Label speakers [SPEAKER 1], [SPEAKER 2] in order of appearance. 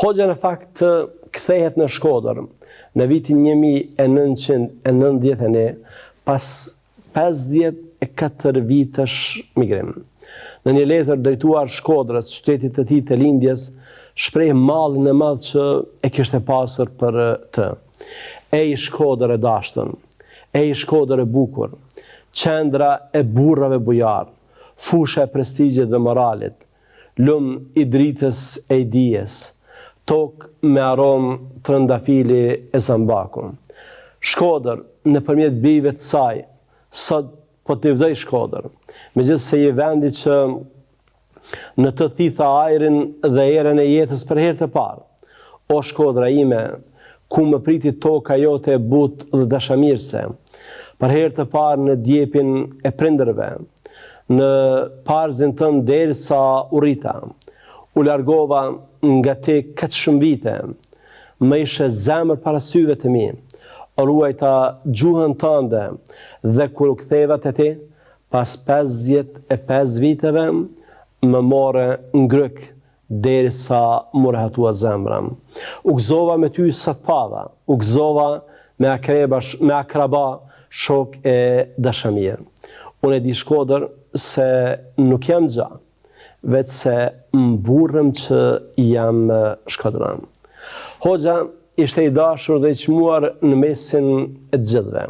[SPEAKER 1] Hoxha në fakt kthehet në Shkodër në vitin 1991 pas 54 vitësh migrim. Në një letër drejtuar Shkodrës, qytetit të tij të lindjes, shpreh mallin e madh që e kishte pasur për të. Ej Shkodër e dashtën, ej Shkodër e bukur, qendra e burrave bujar, fusha e prestigjit dhe moralit, lum i dritës e i dijes, tokë me aromë trëndafili e zambaku. Shkodër, nëpërmjet bijve të saj, sot po të vdoj Shkodër, megjithëse je vendi që në të thitha ajrin dhe erën e jetës për herë të parë. O Shkodra ime, ku më priti toka jote e butë dhe dashamirëse, për herë të parë në djepin e prindërve, në parzin tënë derisa u rrita, u largova nga ti këtë shumë vite, më ishe zemër para syve të mi, o ruajta gjuhën tënde dhe kur u ktheva te ti, pas 55 viteve, më more ngryk derisa mu rehatua zemra. U gëzova me ty sa të pava, u gëzova me akraba, shok e dashamir. Unë e di Shkodër se nuk jam gjatë, vetë se mburrëm që jam shkodran. Hoxha ishte i dashur dhe i çmuar në mesin e të gjithëve.